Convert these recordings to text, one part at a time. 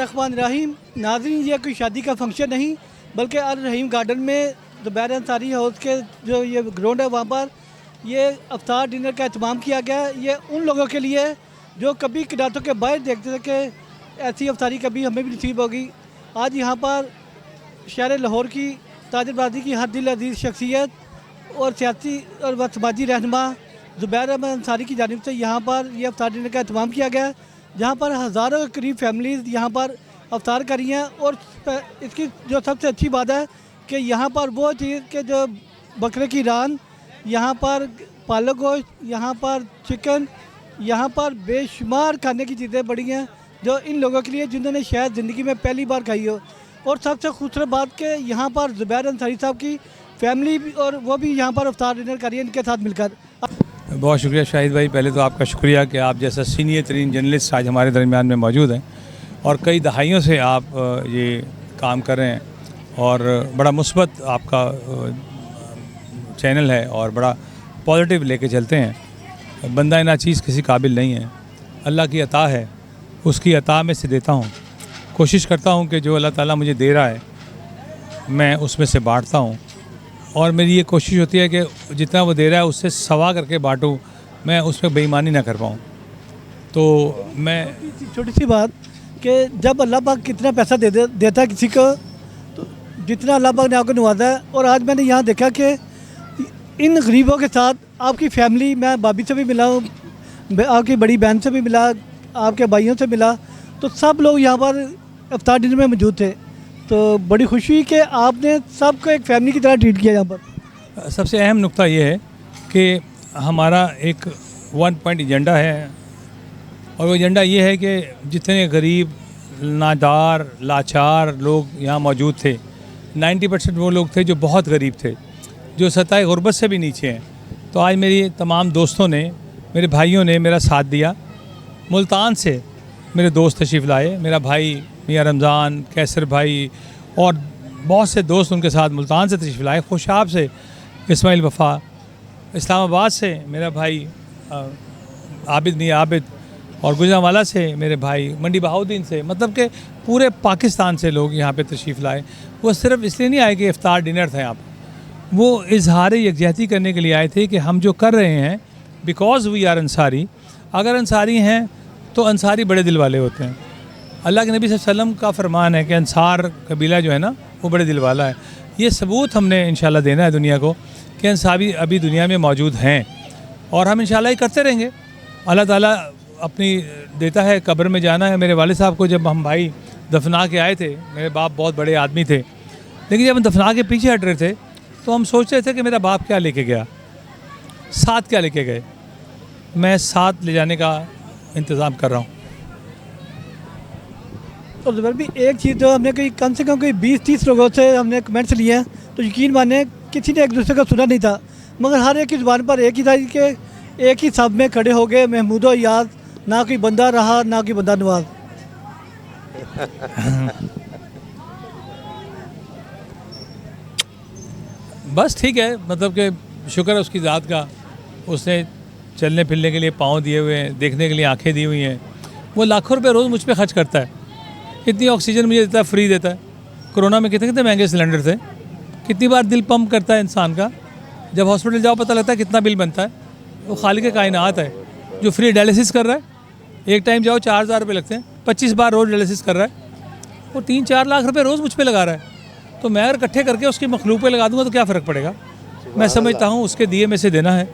रहमान रहीम नाज़रीन, ये कोई शादी का फंक्शन नहीं बल्कि अल रहीम गार्डन में ज़ुबैर अंसारी हाउस के जो ये ग्राउंड है वहाँ पर ये अफ्तार डिनर का एहतमाम किया गया है। ये उन लोगों के लिए जो कभी किरातों के बाहर देखते थे कि ऐसी अफ्तारी कभी हमें भी नसीब होगी। आज यहाँ पर शहर लाहौर की ताजरबाजी की हर दिल अजीज़ शख्सियत और सियासी और व समाजी रहनुमा ज़ुबैर अहमद अंसारी की जानिब से यहाँ पर यह अफ्तार डिनर का एहतमाम किया गया है, जहाँ पर हज़ारों के करीब फैमिलीज़ यहाँ पर अफ्तार करी हैं। और इसकी जो सबसे अच्छी बात है कि यहाँ पर वो चीज़ के जो बकरे की रान, यहाँ पर पालक गोश्त, यहाँ पर चिकन, यहाँ पर बेशुमार खाने की चीज़ें पड़ी हैं जो इन लोगों के लिए जिन्होंने शायद ज़िंदगी में पहली बार खाई हो। और सबसे खूबसूरत बात कि यहाँ पर ज़ुबैर अंसारी साहब की फैमिली भी और वो भी यहाँ पर अफ्तार डिनर करी है इनके साथ मिलकर। बहुत शुक्रिया शाहिद भाई, पहले तो आपका शुक्रिया कि आप जैसा सीनियर तरीन जर्नलिस्ट आज हमारे दरमियान में मौजूद हैं और कई दहाइयों से आप ये काम कर रहे हैं और बड़ा मुस्बत आपका चैनल है और बड़ा पॉजिटिव लेके चलते हैं। बंदा नाचीज़ किसी काबिल नहीं है, अल्लाह की अता है, उसकी अता में से देता हूँ। कोशिश करता हूँ कि जो अल्लाह ताला मुझे दे रहा है मैं उसमें से बांटता हूँ और मेरी ये कोशिश होती है कि जितना वो दे रहा है उससे सवा करके बांटूँ, मैं उसमें बेईमानी ना कर पाऊँ। तो मैं छोटी सी बात कि जब अल्लाह पाक कितना पैसा देता है किसी को, तो जितना अल्लाह पाक ने आपको नवाजा है। और आज मैंने यहाँ देखा कि इन गरीबों के साथ आपकी फैमिली, मैं भाभी से भी मिला हूँ, आपकी बड़ी बहन से भी मिला, आपके भाइयों से मिला, तो सब लोग यहाँ पर अफ्तार डिनर में मौजूद थे। तो बड़ी खुशी हुई कि आपने सबको एक फैमिली की तरह ट्रीट किया यहाँ पर। सबसे अहम नुक्ता ये है कि हमारा एक 1 पॉइंट एजेंडा है और वो एजेंडा ये है कि जितने गरीब, नादार, लाचार लोग यहाँ मौजूद थे, 90% वो लोग थे जो बहुत गरीब थे, जो सतह गुरबत से भी नीचे हैं। तो आज मेरी तमाम दोस्तों ने, मेरे भाइयों ने मेरा साथ दिया। मुल्तान से मेरे दोस्त तशरीफ़ लाए, मेरा भाई मियाँ रमज़ान, कैसर भाई और बहुत से दोस्त उनके साथ मुल्तान से तशरीफ़ लाए। खुशाब से इस्माइल वफ़ा, इस्लामाबाद से मेरा भाई आबिद मियाँ आबिद और गुजरांवाला से मेरे भाई, मंडी बहाउद्दीन से, मतलब कि पूरे पाकिस्तान से लोग यहाँ पे तशरीफ़ लाए। वो सिर्फ इसलिए नहीं आए कि इफ्तार डिनर था यहाँ पर, वो इजहार यकजहती करने के लिए आए थे कि हम जो कर रहे हैं बिकॉज़ वी आर अंसारी। अगर अंसारी हैं तो अंसारी बड़े दिल वाले होते हैं। अल्लाह के नबी सल्लल्लाहु अलैहि वसल्लम का फरमान है कि अंसार कबीला जो है ना वो बड़े दिल वाला है। ये सबूत हमने इंशाल्लाह देना है दुनिया को कि अंसारी अभी दुनिया में मौजूद हैं और हम इंशाल्लाह ये करते रहेंगे। अल्लाह ताला अपनी देता है, कब्र में जाना है। मेरे वाले साहब को जब हम भाई दफना के आए थे, मेरे बाप बहुत बड़े आदमी थे, लेकिन जब हम दफना के पीछे हट रहे थे तो हम सोच रहे थे कि मेरा बाप क्या लेके गया, साथ क्या लेके गए। मैं साथ ले जाने का इंतज़ाम कर रहा हूँ। और ज़ुबैर भी एक चीज़ जो हमने कोई कम से कम कोई 20-30 लोगों से हमने कमेंट्स लिए हैं, तो यकीन माने किसी ने एक दूसरे का सुना नहीं था, मगर हर एक की ज़ुबान पर एक ही था कि एक ही सब में खड़े हो गए महमूद और याद, ना कोई बंदा रहा ना कोई बंदा नवाज। बस ठीक है, मतलब कि शुक्र है उसकी ज़ात का, उसने चलने फिरने के लिए पाँव दिए हुए हैं, देखने के लिए आंखें दी हुई हैं। वो लाखों रुपए रोज़ मुझ पे खर्च करता है, इतनी ऑक्सीजन मुझे देता है, फ्री देता है। कोरोना में कितने कितने महंगे सिलेंडर थे, कितनी बार दिल पंप करता है इंसान का, जब हॉस्पिटल जाओ पता लगता है कितना बिल बनता है। वो खालिक कायनात है जो फ्री डायलिसिस कर रहा है। एक टाइम जाओ 4000 रुपये लगते हैं, 25 बार रोज़ डायलिसिस कर रहा है, वो 3-4 लाख रुपये रोज़ मुझ पर लगा रहा है। तो मैं अगर इकट्ठे करके उसकी मखलूक पे लगा दूँगा तो क्या फ़र्क पड़ेगा। मैं समझता हूँ उसके दिए में से देना है।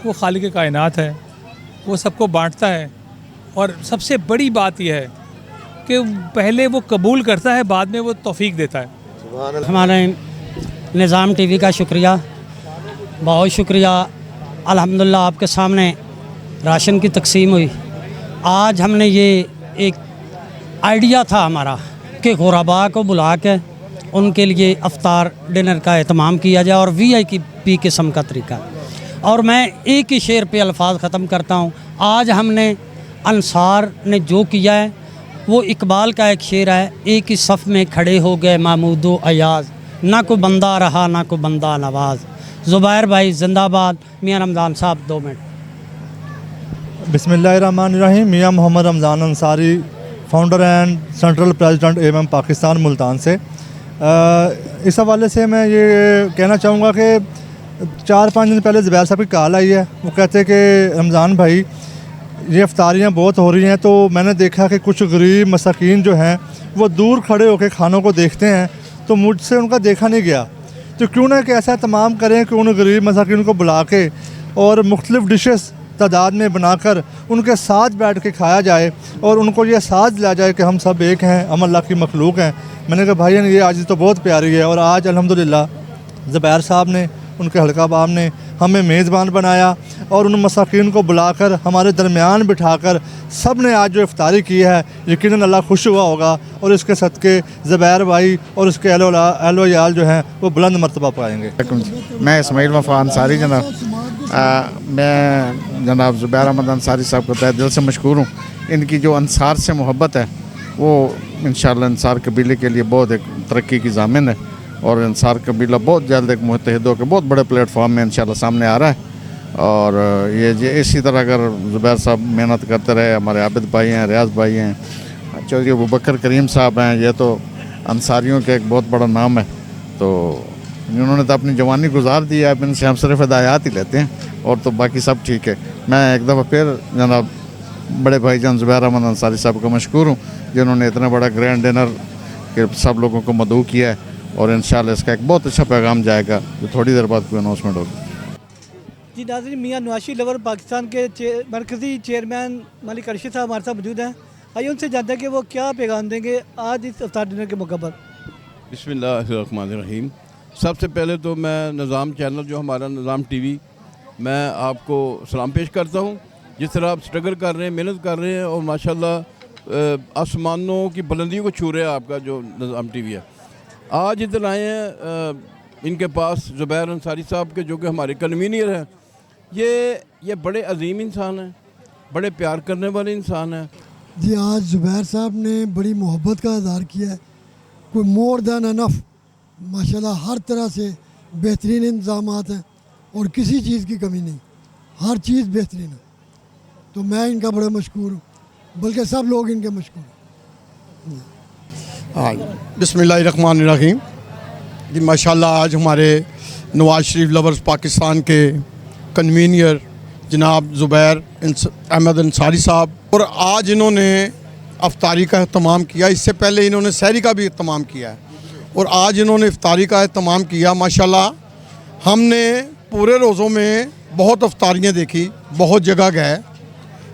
वो खालिक कायनात है, वो सबको बांटता है। और सबसे बड़ी बात यह है कि पहले वो कबूल करता है, बाद में वो तौफीक देता है। हमारे निज़ाम टीवी का शुक्रिया, बहुत शुक्रिया। अल्हम्दुलिल्लाह आपके सामने राशन की तकसीम हुई। आज हमने ये एक आइडिया था हमारा कि गुरबा को बुला के उनके लिए अफ्तार डिनर का एहतमाम किया जाए और VIP किस्म का तरीका। और मैं एक ही शेर पे अल्फाज ख़त्म करता हूँ। आज हमने अंसार ने जो किया है वो इकबाल का एक शेर है, एक ही सफ़ में खड़े हो गए महमूदो अयाज, ना कोई बंदा रहा ना कोई बंदा नवाज। ज़ुबैर भाई जिंदाबाद। मियाँ रमज़ान साहब 2 मिनट। बिस्मिल्लाहिर्रहमानिर्रहीम। मियाँ Mohammad Ramzan Ansari founder and central president एवं पाकिस्तान मुल्तान से। इस हवाले से मैं ये कहना चाहूँगा कि 4-5 दिन पहले ज़ुबैर साहब की कॉल आई है। वो कहते हैं कि रमज़ान भाई ये अफ्तारियाँ बहुत हो रही हैं, तो मैंने देखा कि कुछ गरीब मसाकीन जो हैं वो दूर खड़े होकर खानों को देखते हैं, तो मुझसे उनका देखा नहीं गया। तो क्यों ना कि ऐसा तमाम करें कि उन गरीब मसाकीन को बुला के और मुख्तलिफ़ डिशेस तादाद में बनाकर उनके साथ बैठ के खाया जाए और उनको ये साथ दिलाया जाए कि हम सब एक हैं, हम अल्लाह की मखलूक हैं। मैंने कहा भाई ये आज तो बहुत प्यारी है। और आज अल्हम्दुलिल्लाह ज़ुबैर साहब ने, उनके हल्का बाम ने हमें मेज़बान बनाया और उन मसाकीन को बुलाकर हमारे दरमियान बिठाकर सब ने आज जो इफ्तारी की है, यकीनन अल्लाह खुश हुआ होगा और इसके सदक़े ज़ुबैर भाई और उसके अहलो याल जो हैं वो बुलंद मर्तबा पाएंगे। मैं इस्माइल वफ़ा अंसारी मैं जनाब ज़ुबैर अहमद अंसारी साहब को तहे दिल से मशकूर हूँ। इनकी जो अंसार से मोहब्बत है वो इंशाअल्लाह अंसार कबीले के लिए बहुत एक तरक्की की ज़ामिन है और अंसार कबीला बहुत जल्द एक मुत्तहिद होकर बहुत बड़े प्लेटफॉर्म में इंशाअल्लाह सामने आ रहा है। और ये इसी तरह अगर ज़ुबैर साहब मेहनत करते रहे, हमारे आबिद भाई हैं, रियाज भाई हैं, चौधरी अबू बकर करीम साहब हैं, ये तो अंसारियों के एक बहुत बड़ा नाम है। तो इन्होंने तो अपनी जवानी गुजार दी है, अब इनसे हम सिर्फ हिदायत ही लेते हैं और तो बाकी सब ठीक है। मैं एक दफ़ा फिर जनाब बड़े भाईजान ज़ुबैर अहमद अंसारी साहब को मशकूर हूँ जिन्होंने इतना बड़ा ग्रैंड डिनर के सब लोगों को मदऊ किया है और इंशाअल्लाह इसका एक बहुत अच्छा पैगाम जाएगा जो थोड़ी देर बाद कोई अनाउंसमेंट होगी। जी नाज़रीन, मियाँ नवाशी लवर पाकिस्तान के मरकज़ी चेयरमैन मलिक अरशद साहब हमारे साथ मौजूद हैं। आइए उनसे जानते हैं कि वो क्या पैगाम देंगे आज इस इफ्तार डिनर के मौके पर। बिस्मिल्लाहिर्रहमानिर्रहीम। सबसे पहले तो मैं निज़ाम चैनल जो हमारा निज़ाम टीवी, मैं आपको सलाम पेश करता हूँ। जिस तरह आप स्ट्रगल कर रहे हैं, मेहनत कर रहे हैं और माशाल्लाह आसमानों की बुलंदियों को छू रहे हैं आपका जो निज़ाम टीवी है। आज इधर आए हैं इनके पास ज़ुबैर अंसारी साहब के जो कि हमारे कन्वीनियर हैं। ये बड़े अजीम इंसान हैं, बड़े प्यार करने वाले इंसान हैं। जी आज ज़ुबैर साहब ने बड़ी मोहब्बत का इज़हार किया है, कोई मोर दैन अनफ, माशाल्लाह हर तरह से बेहतरीन इंतज़ामात हैं और किसी चीज़ की कमी नहीं, हर चीज़ बेहतरीन है। तो मैं इनका बड़ा मशकूर हूँ, बल्कि सब लोग इनके मशकूर हैं। हाँ, बिस्मिल्लाहिर्रहमानिर्रहीम। जी माशाल्लाह आज हमारे नवाज़ शरीफ लवर्स पाकिस्तान के कन्वीनियर जनाब ज़ुबैर अहमद अंसारी साहब, और आज इन्होंने अफ्तारी का अहतमाम किया। इससे पहले इन्होंने सहरी का भी अहतमाम किया है और आज इन्होंने इफ्तारी का अहतमाम किया। माशाल्लाह हमने पूरे रोज़ों में बहुत अफ्तारियाँ देखी, बहुत जगह गए,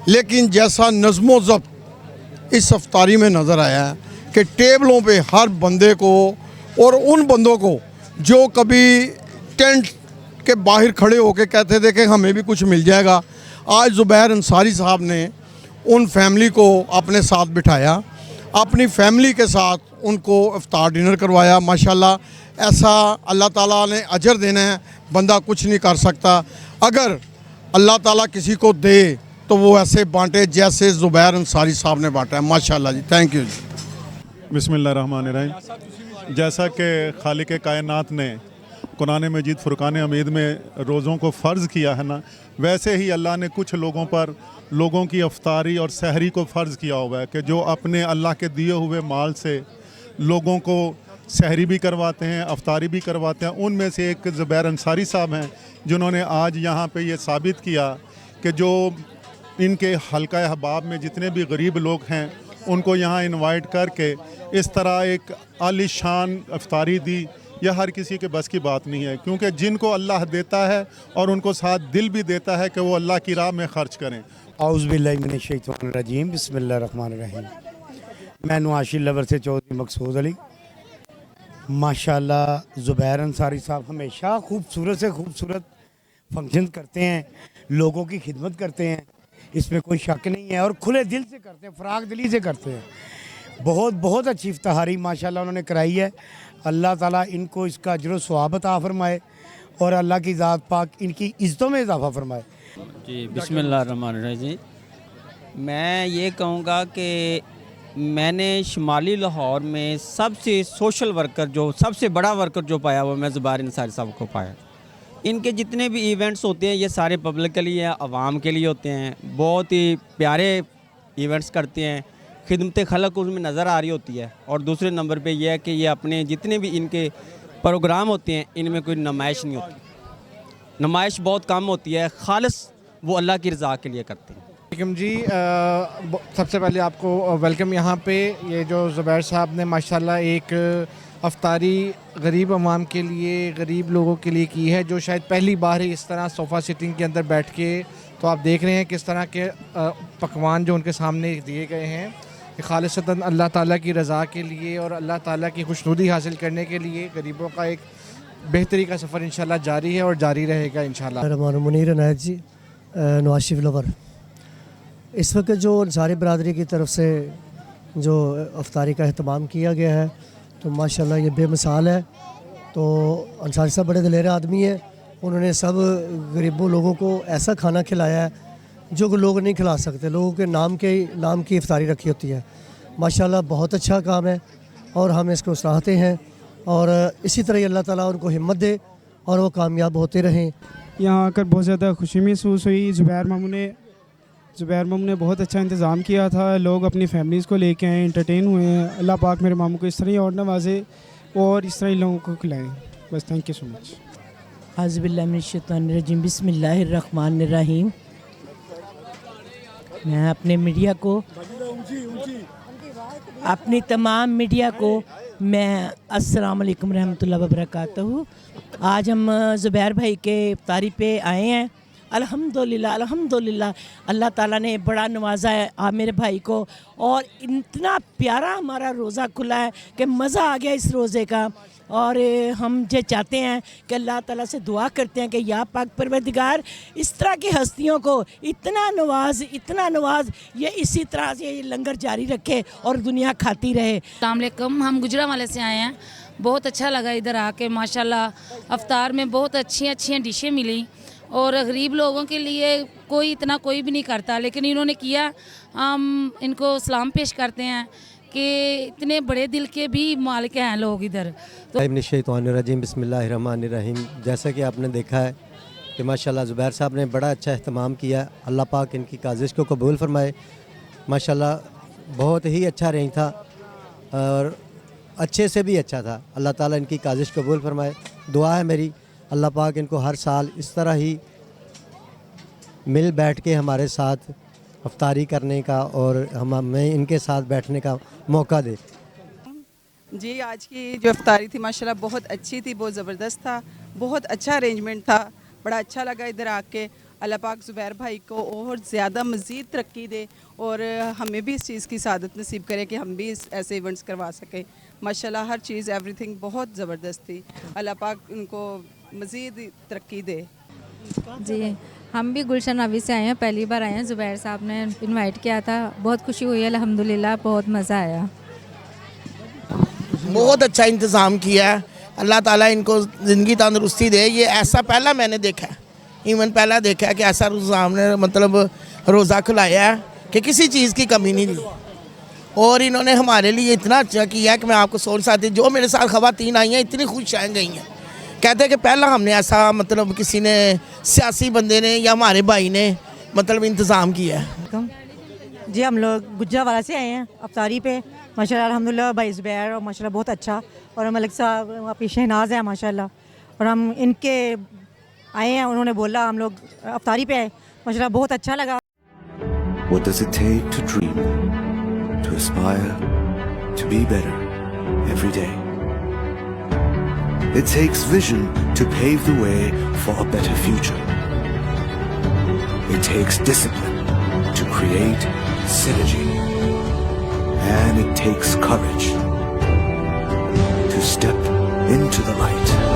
लेकिन जैसा नज़्म ज़ब्त इस अफ्तारी में नज़र आया है कि टेबलों पे हर बंदे को और उन बंदों को जो कभी टेंट के बाहर खड़े होकर कहते थे कि हमें भी कुछ मिल जाएगा, आज ज़ुबैर अंसारी साहब ने उन फैमिली को अपने साथ बिठाया, अपनी फैमिली के साथ उनको इफ्तार डिनर करवाया। माशाल्लाह ऐसा अल्लाह ताला ने अजर देना है, बंदा कुछ नहीं कर सकता। अगर अल्लाह ताला किसी को दे तो वो ऐसे बांटे जैसे ज़ुबैर अंसारी साहब ने बांटा है। माशाल्लाह जी, थैंक यू जी। बिस्मिल्लाहिर्रहमानिर्रहीम। जैसा कि खालिक कायनात ने कुरान मजीद फ़ुरक़ान हमीद में रोज़ों को फ़र्ज़ किया है ना, वैसे ही अल्लाह ने कुछ लोगों पर लोगों की अफ्तारी और सहरी को फ़र्ज़ किया हुआ है कि जो अपने अल्लाह के दिए हुए माल से लोगों को सहरी भी करवाते हैं, अफ्तारी भी करवाते हैं। उनमें से एक ज़ुबैर अंसारी साहब हैं जिन्होंने आज यहाँ पे ये साबित किया कि जो इनके हल्का अहबाब में जितने भी गरीब लोग हैं उनको यहाँ इनवाइट करके इस तरह एक आलीशान अफ्तारी दी, यह हर किसी के बस की बात नहीं है, क्योंकि जिनको अल्लाह देता है और उनको साथ दिल भी देता है कि वो अल्लाह की राह में ख़र्च करें। औज़ुबिल्लाहिमिनश्शैतानिर्रजीम, बिस्मिल्लाहिर्रहमानिर्रहीम। मैं नवाशी लवर से चौधरी मकसूद अली। माशाल्लाह ज़ुबैर अंसारी साहब हमेशा खूबसूरत से खूबसूरत फंक्शन करते हैं, लोगों की खिदमत करते हैं, इसमें कोई शक नहीं है, और खुले दिल से करते हैं, फ़राग दिली से करते हैं। बहुत बहुत अच्छी इफ्तारी माशाल्लाह उन्होंने कराई है। अल्लाह ताला इनको इसका अजर व सवाब अता फरमाए और अल्लाह की ज़ात पाक इनकी इज़्ज़तों में इजाफ़ा फरमाए। जी बिस्मिल्लाहिर्रहमानिर्रहीम। मैं ये कहूँगा कि मैंने शुमाली लाहौर में सबसे सोशल वर्कर, जो सबसे बड़ा वर्कर जो पाया वो मैं ज़ुबैर अंसारी साहब को पाया। इनके जितने भी इवेंट्स होते हैं ये सारे पब्लिक के लिए, आवाम के लिए होते हैं। बहुत ही प्यारे इवेंट्स करते हैं, खिदमत खलक उसमें नज़र आ रही होती है। और दूसरे नंबर पे ये है कि ये अपने जितने भी इनके प्रोग्राम होते हैं इनमें कोई नुमाइश नहीं होती, नुमाइश बहुत कम होती है, खालिस वो अल्लाह की रज़ा के लिए करते हैं। वालेकुम जी, सबसे पहले आपको वेलकम यहाँ पे। ये जो ज़ुबैर साहब ने माशाल्लाह एक अफ्तारी गरीब अवाम के लिए, गरीब लोगों के लिए की है, जो शायद पहली बार ही इस तरह सोफ़ा सिटिंग के अंदर बैठ के, तो आप देख रहे हैं किस तरह के पकवान जो उनके सामने दिए गए हैं कि खालिसतन अल्लाह ताला की रज़ा के लिए और अल्लाह ताला की खुशनुदी हासिल करने के लिए गरीबों का एक बेहतरी का सफ़र इंशाल्लाह जारी है और जारी रहेगा इंशाल्लाह। मुनीर अनायत जी, नवाज शरीफ लवर। इस वक्त जो अंसारी बरदरी की तरफ से जो अफ्तारी का अहतमाम किया गया है तो माशाल्लाह ये बेमिसाल है। तो अंसारी साहब बड़े दिलेर आदमी हैं, उन्होंने सब गरीबों लोगों को ऐसा खाना खिलाया है जो लोग नहीं खिला सकते, लोगों के नाम की इफ्तारी रखी होती है। माशाल्लाह बहुत अच्छा काम है और हम इसको सराहते हैं और इसी तरह अल्लाह ताला उनको हिम्मत दे और वो कामयाब होते रहें। यहाँ आकर बहुत ज़्यादा खुशी महसूस हुई। ज़ुबैर मामू ने बहुत अच्छा इंतज़ाम किया था, लोग अपनी फैमिलीज़ को लेके आए, एंटरटेन हुए हैं। अल्लाह पाक मेरे मामू को इस तरह ही और नवाजे और इस तरह ही लोगों को खिलाएं। बस थैंक यू सो मच। हाज़िबिल्लाहिमिनश्शैतानिर्रजीम, बिस्मिल्लाहिर्रहमानिर्रहीम। मैं अपने मीडिया को, अपनी तमाम मीडिया को मैं अस्सलाम वालेकुम रहमतुल्लाहि व बरकातहू। आज हम ज़ुबैर भाई के इफ्तारी पे आए हैं। अल्हम्दुलिल्लाह अल्हम्दुलिल्लाह, अल्लाह ताला ने बड़ा नवाजा है आप मेरे भाई को और इतना प्यारा हमारा रोज़ा खुला है कि मज़ा आ गया इस रोज़े का। और हम ये चाहते हैं कि अल्लाह ताला से दुआ करते हैं कि या पाक परवरदिगार इस तरह की हस्तियों को इतना नवाज ये इसी तरह से ये लंगर जारी रखे और दुनिया खाती रहे। अस्सलाम वालेकुम, हम गुजरांवाले से आए हैं। बहुत अच्छा लगा इधर आके, माशाल्लाह अफ्तार में बहुत अच्छी डिशें मिली और गरीब लोगों के लिए कोई भी नहीं करता, लेकिन इन्होंने किया। हम इनको सलाम पेश करते हैं कि इतने बड़े दिल के भी मालिक हैं लोग इधर। शैतानिर्रजीम, बिस्मिल्लाहिर्रहमानिर्रहीम। जैसा कि आपने देखा है कि माशाल्लाह ज़ुबैर साहब ने बड़ा अच्छा अहतमाम किया, अल्लाह पाक इनकी काजिश को कबूल फरमाए। माशाल्लाह बहुत ही अच्छा अरेंज था और अच्छे से भी अच्छा था। अल्लाह ताला इनकी काजिश कबूल फरमाए। दुआ है मेरी अल्लाह पाक इनको हर साल इस तरह ही मिल बैठ के हमारे साथ अफ्तारी करने का और हमें इनके साथ बैठने का मौका दे। जी, आज की जो अफ्तारी थी माशाल्लाह बहुत अच्छी थी, बहुत ज़बरदस्त था, बहुत अच्छा अरेंजमेंट था, बड़ा अच्छा लगा इधर आके। अल्लाह पाक ज़ुबैर भाई को और ज़्यादा मज़ीद तरक्की दे और हमें भी इस चीज़ की सादत नसीब करे कि हम भी ऐसे इवेंट्स करवा सकें। माशाल्लाह हर चीज़ एवरीथिंग बहुत ज़बरदस्त थी। अल्लाह पाक उनको मज़ीद तरक्की दे। जी, हम भी गुलशन नबी से आए हैं, पहली बार आए हैं। ज़ुबैर साहब ने इनवाइट किया था, बहुत खुशी हुई, अल्हम्दुलिल्लाह बहुत मज़ा आया। बहुत अच्छा इंतज़ाम किया है, अल्लाह ताला इनको ज़िंदगी तंदरुस्ती दे। ये ऐसा पहला मैंने देखा है, इवन पहला देखा है कि ऐसा सामने मतलब रोज़ा खुलाया है कि किसी चीज़ की कमी नहीं दी। और इन्होंने हमारे लिए इतना अच्छा किया कि मैं आपको सोच सकती, जो मेरे साथ ख़वातीन आई हैं इतनी खुश हैं गई हैं, कहते हैं कि पहला हमने ऐसा मतलब किसी ने सियासी बंदे ने या हमारे भाई ने मतलब इंतज़ाम किया है। जी, हम लोग गुजरांवाला से आए हैं अफ्तारी पे। माशाल्लाह अल्हम्दुलिल्लाह भाई ज़ुबैर और माशाल्लाह बहुत अच्छा, और मलिक साहब वहाँ पे शहनाज है माशाल्लाह, और हम इनके आए हैं, उन्होंने बोला हम लोग अफ्तारी पे आए, माशाल्लाह बहुत अच्छा लगा। What does it take to dream, to aspire, to be better every day? It takes vision to pave the way for a better future. It takes discipline to create synergy. And it takes courage to step into the light.